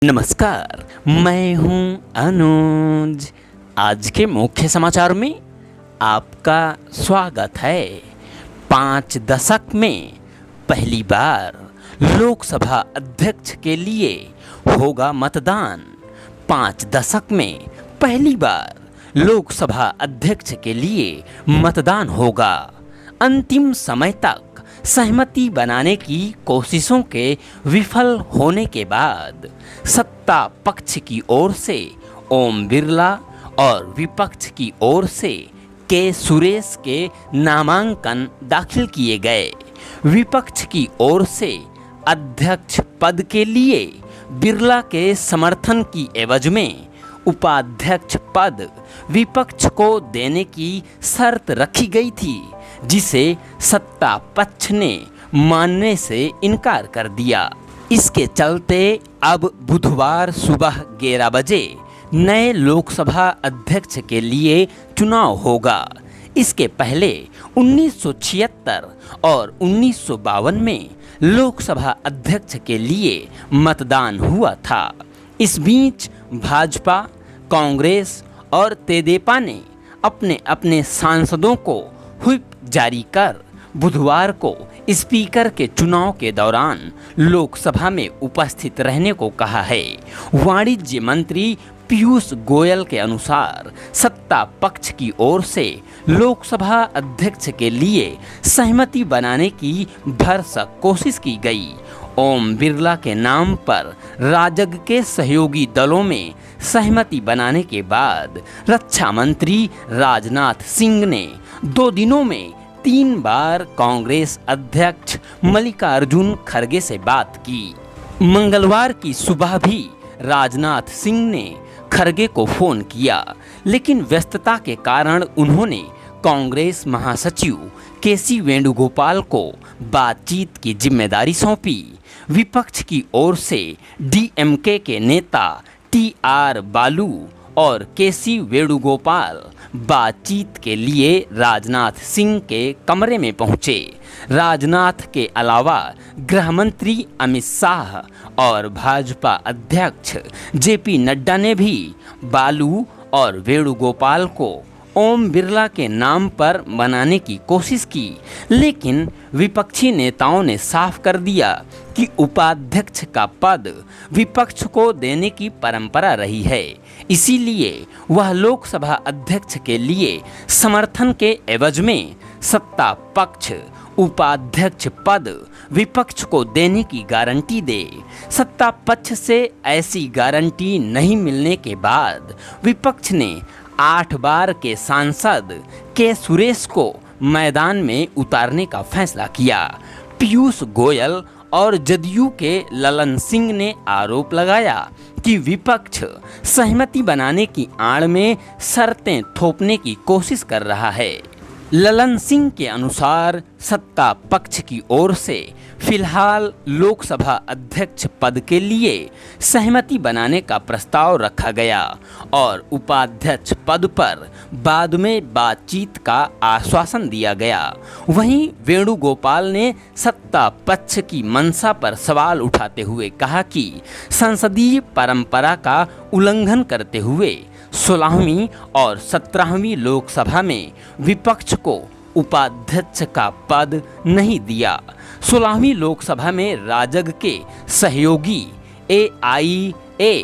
नमस्कार, मैं हूं अनुज। आज के मुख्य समाचार में आपका स्वागत है। 5 दशक में पहली बार लोकसभा अध्यक्ष के लिए होगा मतदान। 5 दशक में पहली बार लोकसभा अध्यक्ष के लिए मतदान होगा। अंतिम समय तक सहमति बनाने की कोशिशों के विफल होने के बाद सत्ता पक्ष की ओर से ओम बिरला और विपक्ष की ओर से के सुरेश के नामांकन दाखिल किए गए। विपक्ष की ओर से अध्यक्ष पद के लिए बिरला के समर्थन की एवज में उपाध्यक्ष पद विपक्ष को देने की शर्त रखी गई थी, जिसे सत्ता पक्ष ने मानने से इनकार कर दिया। इसके चलते अब बुधवार सुबह 11 बजे नए लोकसभा अध्यक्ष के लिए चुनाव होगा। इसके पहले 1976 और 1952 में लोकसभा अध्यक्ष के लिए मतदान हुआ था। इस बीच भाजपा, कांग्रेस और तेदेपा ने अपने अपने सांसदों को व्हिप जारी कर बुधवार को स्पीकर के चुनाव के दौरान लोकसभा में उपस्थित रहने को कहा है। वाणिज्य मंत्री पीयूष गोयल के अनुसार सत्ता पक्ष की ओर से लोकसभा अध्यक्ष के लिए सहमति बनाने की भरसक कोशिश की गई। ओम बिरला के नाम पर राजग के सहयोगी दलों में सहमति बनाने के बाद रक्षा मंत्री राजनाथ सिंह ने 2 दिनों में 3 बार कांग्रेस अध्यक्ष मल्लिकार्जुन खड़गे से बात की। मंगलवार की सुबह भी राजनाथ सिंह ने खड़गे को फोन किया, लेकिन व्यस्तता के कारण उन्होंने कांग्रेस महासचिव केसी वेणुगोपाल को बातचीत की जिम्मेदारी सौंपी। विपक्ष की ओर से डीएमके के नेता टीआर बालू और केसी वेणुगोपाल बातचीत के लिए राजनाथ सिंह के कमरे में पहुंचे। राजनाथ के अलावा गृह मंत्री अमित शाह और भाजपा अध्यक्ष जेपी नड्डा ने भी बालू और वेणुगोपाल को ओम बिरला के नाम पर बनाने की कोशिश की, लेकिन विपक्षी नेताओं ने साफ कर दिया कि उपाध्यक्ष का पद विपक्ष को देने की परंपरा रही है, इसीलिए वह लोकसभा अध्यक्ष के लिए समर्थन के एवज में सत्ता पक्ष उपाध्यक्ष पद विपक्ष को देने की गारंटी दे। सत्ता पक्ष से ऐसी गारंटी नहीं मिलने के बाद विपक्ष ने 8 बार के सांसद के सुरेश को मैदान में उतारने का फैसला किया। पीयूष गोयल और जदयू के ललन सिंह ने आरोप लगाया कि विपक्ष सहमति बनाने की आड़ में शर्तें थोपने की कोशिश कर रहा है। ललन सिंह के अनुसार सत्ता पक्ष की ओर से फिलहाल लोकसभा अध्यक्ष पद के लिए सहमति बनाने का प्रस्ताव रखा गया और उपाध्यक्ष पद पर बाद में बातचीत का आश्वासन दिया गया। वहीं वेणुगोपाल ने सत्ता पक्ष की मंशा पर सवाल उठाते हुए कहा कि संसदीय परंपरा का उल्लंघन करते हुए 16वीं और 17वीं लोकसभा में विपक्ष को उपाध्यक्ष का पद नहीं दिया। 16वीं लोकसभा में राजग के सहयोगी एआईएडीएमके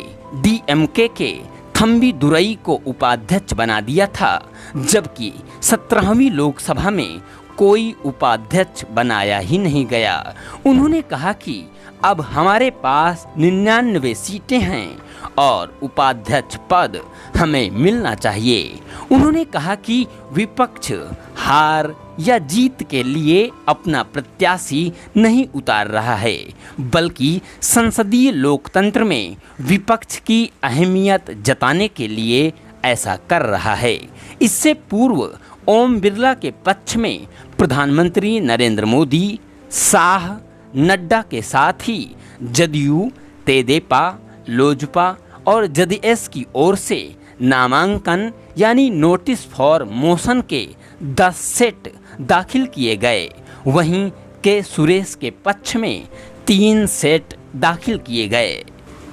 के थम्बी दुरई को उपाध्यक्ष बना दिया था, जबकि 17वीं लोकसभा में कोई उपाध्यक्ष बनाया ही नहीं गया। उन्होंने कहा कि अब हमारे पास 99 सीटें हैं और उपाध्यक्ष पद हमें मिलना चाहिए। उन्होंने कहा कि विपक्ष हार या जीत के लिए अपना प्रत्याशी नहीं उतार रहा है, बल्कि संसदीय लोकतंत्र में विपक्ष की अहमियत जताने के लिए ऐसा कर रहा है। इससे पूर्व ओम बिरला के पक्ष में प्रधानमंत्री नरेंद्र मोदी, शाह, नड्डा के साथ ही जदयू, तेदेपा, लोजपा और जेडीएस की ओर से नामांकन यानी नोटिस फॉर मोशन के 10 सेट दाखिल किए गए। वहीं के सुरेश के पक्ष में 3 सेट दाखिल किए गए।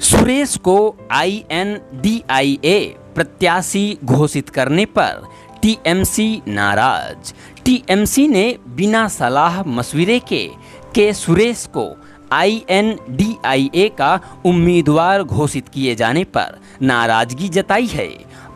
सुरेश को INDIA प्रत्याशी घोषित करने पर टीएमसी नाराज। टीएमसी ने बिना सलाह मशविरे के सुरेश को INDIA का उम्मीदवार घोषित किए जाने पर नाराजगी जताई है।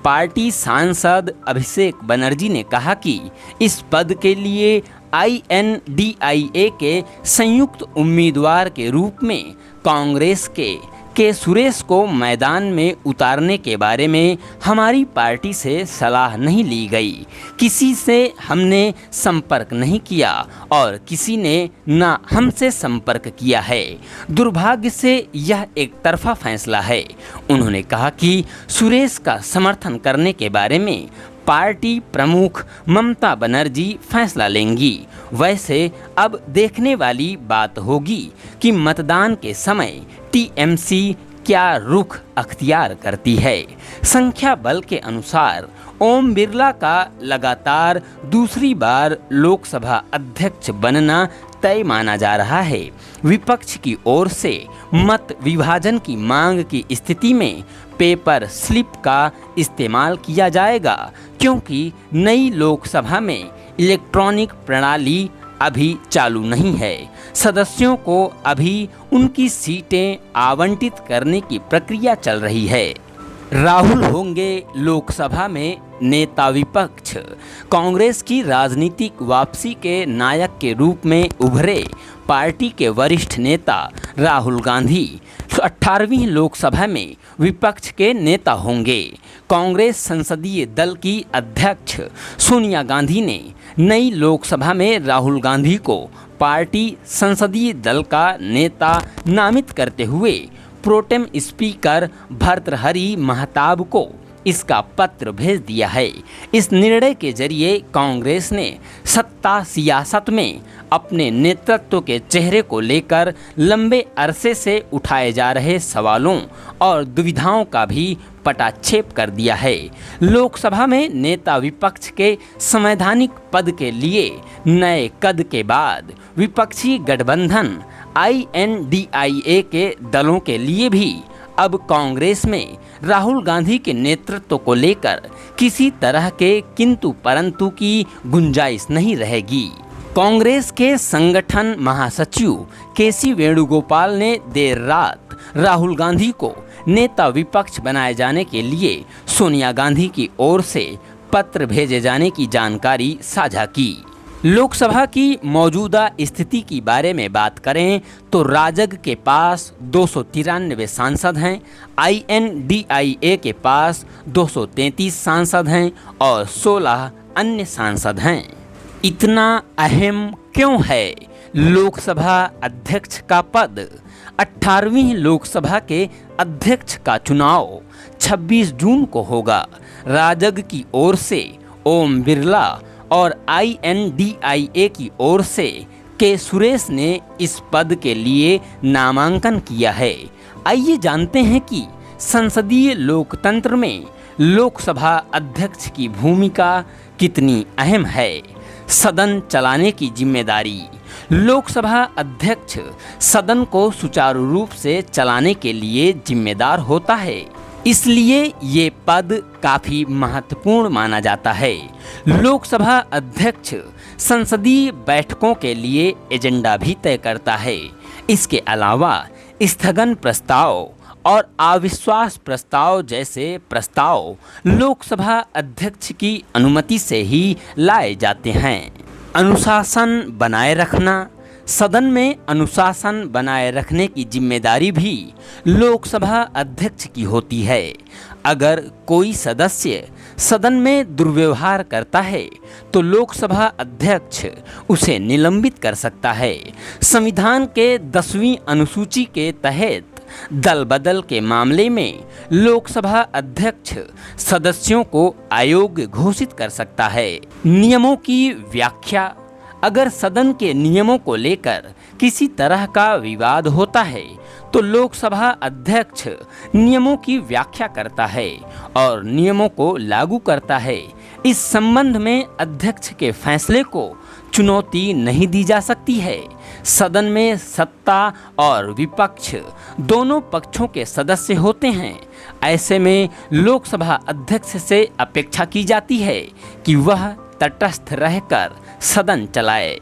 पार्टी सांसद अभिषेक बनर्जी ने कहा कि इस पद के लिए INDIA के संयुक्त उम्मीदवार के रूप में कांग्रेस के सुरेश को मैदान में उतारने के बारे में हमारी पार्टी से सलाह नहीं ली गई। किसी से हमने संपर्क नहीं किया और किसी ने ना हमसे संपर्क किया है। दुर्भाग्य से यह एक तरफा फैसला है। उन्होंने कहा कि सुरेश का समर्थन करने के बारे में पार्टी प्रमुख ममता बनर्जी फैसला लेंगी। वैसे अब देखने वाली बात होगी कि मतदान के समय टीएमसी क्या रुख अख्तियार करती है। संख्या बल के अनुसार ओम बिरला का लगातार दूसरी बार लोकसभा अध्यक्ष बनना तय माना जा रहा है। विपक्ष की ओर से मत विभाजन की मांग की स्थिति में पेपर स्लिप का इस्तेमाल किया जाएगा, क्योंकि नई लोकसभा में इलेक्ट्रॉनिक प्रणाली अभी चालू नहीं है। सदस्यों को अभी उनकी सीटें आवंटित करने की प्रक्रिया चल रही है। राहुल होंगे लोकसभा में नेता विपक्ष। कांग्रेस की राजनीतिक वापसी के नायक के रूप में उभरे पार्टी के वरिष्ठ नेता राहुल गांधी 18वीं लोकसभा में विपक्ष के नेता होंगे। कांग्रेस संसदीय दल की अध्यक्ष सोनिया गांधी ने नई लोकसभा में राहुल गांधी को पार्टी संसदीय दल का नेता नामित करते हुए प्रोटेम स्पीकर भर्तृहरि महताब को इसका पत्र भेज दिया है। इस निर्णय के जरिए कांग्रेस ने सत्ता सियासत में अपने नेतृत्व के चेहरे को लेकर लंबे अरसे से उठाए जा रहे सवालों और दुविधाओं का भी पटाक्षेप कर दिया है। लोकसभा में नेता विपक्ष के संवैधानिक पद के लिए नए कद के बाद विपक्षी गठबंधन INDIA के दलों के लिए भी अब कांग्रेस में राहुल गांधी के नेतृत्व को लेकर किसी तरह के किंतु परंतु की गुंजाइश नहीं रहेगी। कांग्रेस के संगठन महासचिव KC वेणुगोपाल ने देर रात राहुल गांधी को नेता विपक्ष बनाए जाने के लिए सोनिया गांधी की ओर से पत्र भेजे जाने की जानकारी साझा की। लोकसभा की मौजूदा स्थिति की बारे में बात करें तो राजग के पास 293 सांसद हैं, INDIA के पास 233 सांसद हैं और 16 अन्य सांसद हैं। इतना अहम क्यों है लोकसभा अध्यक्ष का पद? 18वीं लोकसभा के अध्यक्ष का चुनाव 26 जून को होगा। राजग की ओर से ओम बिरला और INDIA की ओर से के सुरेश ने इस पद के लिए नामांकन किया है। आइए जानते हैं कि संसदीय लोकतंत्र में लोकसभा अध्यक्ष की भूमिका कितनी अहम है। सदन चलाने की जिम्मेदारी। लोकसभा अध्यक्ष सदन को सुचारू रूप से चलाने के लिए जिम्मेदार होता है, इसलिए ये पद काफी महत्वपूर्ण माना जाता है। लोकसभा अध्यक्ष संसदीय बैठकों के लिए एजेंडा भी तय करता है। इसके अलावा स्थगन प्रस्ताव और अविश्वास प्रस्ताव जैसे प्रस्ताव लोकसभा अध्यक्ष की अनुमति से ही लाए जाते हैं। अनुशासन बनाए रखना। सदन में अनुशासन बनाए रखने की जिम्मेदारी भी लोकसभा अध्यक्ष की होती है। अगर कोई सदस्य सदन में दुर्व्यवहार करता है तो लोकसभा अध्यक्ष उसे निलंबित कर सकता है। संविधान के 10वीं अनुसूची के तहत दल बदल के मामले में लोकसभा अध्यक्ष सदस्यों को अयोग्य घोषित कर सकता है। नियमों की व्याख्या। अगर सदन के नियमों को लेकर किसी तरह का विवाद होता है तो लोकसभा अध्यक्ष नियमों की व्याख्या करता है और नियमों को लागू करता है। इस संबंध में अध्यक्ष के फैसले को चुनौती नहीं दी जा सकती है। सदन में सत्ता और विपक्ष दोनों पक्षों के सदस्य होते हैं। ऐसे में लोकसभा अध्यक्ष से अपेक्षा की जाती है कि वह तटस्थ रहकर सदन चलाए।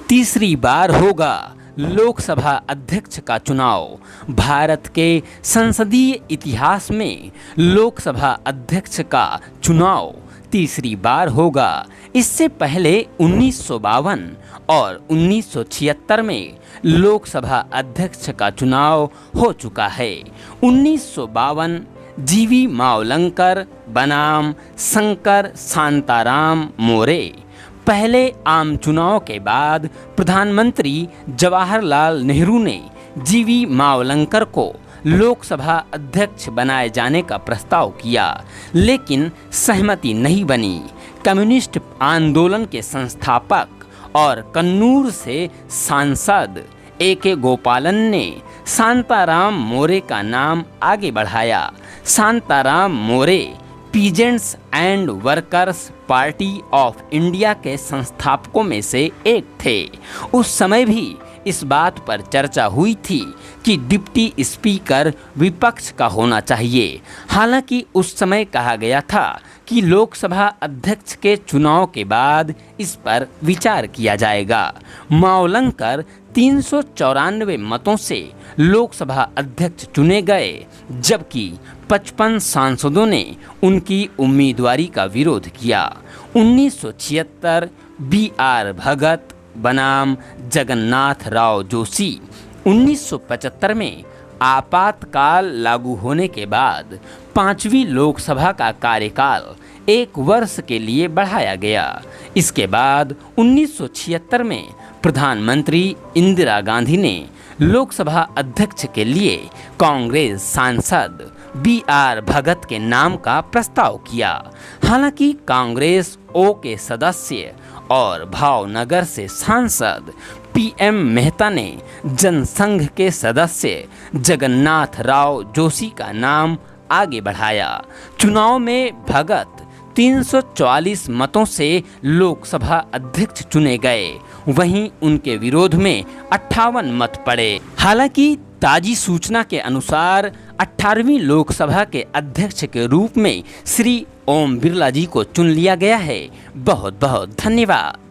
तीसरी बार होगा लोकसभा अध्यक्ष का चुनाव। भारत के संसदीय इतिहास में लोकसभा अध्यक्ष का चुनाव तीसरी बार होगा। इससे पहले 1952 और 1976 में लोकसभा अध्यक्ष का चुनाव हो चुका है। 1952 जीवी मावलंकर बनाम शंकर शांताराम मोरे। पहले आम चुनाव के बाद प्रधानमंत्री जवाहरलाल नेहरू ने जीवी मावलंकर को लोकसभा अध्यक्ष बनाए जाने का प्रस्ताव किया, लेकिन सहमति नहीं बनी। कम्युनिस्ट आंदोलन के संस्थापक और कन्नूर से सांसद A.K. गोपालन ने शांताराम मोरे का नाम आगे बढ़ाया। Shantaram More peasants and workers party of India के संस्थापकों में से एक थे। उस समय भी इस बात पर चर्चा हुई थी कि डिप्टी स्पीकर विपक्ष का होना चाहिए। हालांकि उस समय कहा गया था कि लोकसभा अध्यक्ष के चुनाव के बाद इस पर विचार किया जाएगा। मावलंकर 394 मतों से लोकसभा अध्यक्ष चुने गए, जबकि 55 सांसदों ने उनकी उम्मीदवारी का विरोध किया। 1976 B.R. भगत बनाम जगन्नाथ राव जोशी। 1975 में आपातकाल लागू होने के बाद 5वीं लोकसभा का कार्यकाल 1 वर्ष के लिए बढ़ाया गया। इसके बाद 1976 में प्रधानमंत्री इंदिरा गांधी ने लोकसभा अध्यक्ष के लिए कांग्रेस सांसद B.R. भगत के नाम का प्रस्ताव किया। हालांकि कांग्रेस O के सदस्य और भावनगर से सांसद PM मेहता ने जनसंघ के सदस्य जगन्नाथ राव जोशी का नाम आगे बढ़ाया। चुनाव में भगत 344 मतों से लोकसभा अध्यक्ष चुने गए, वहीं उनके विरोध में 58 मत पड़े। हालांकि ताजी सूचना के अनुसार 18वीं लोकसभा के अध्यक्ष के रूप में श्री ओम बिरला जी को चुन लिया गया है। बहुत बहुत धन्यवाद।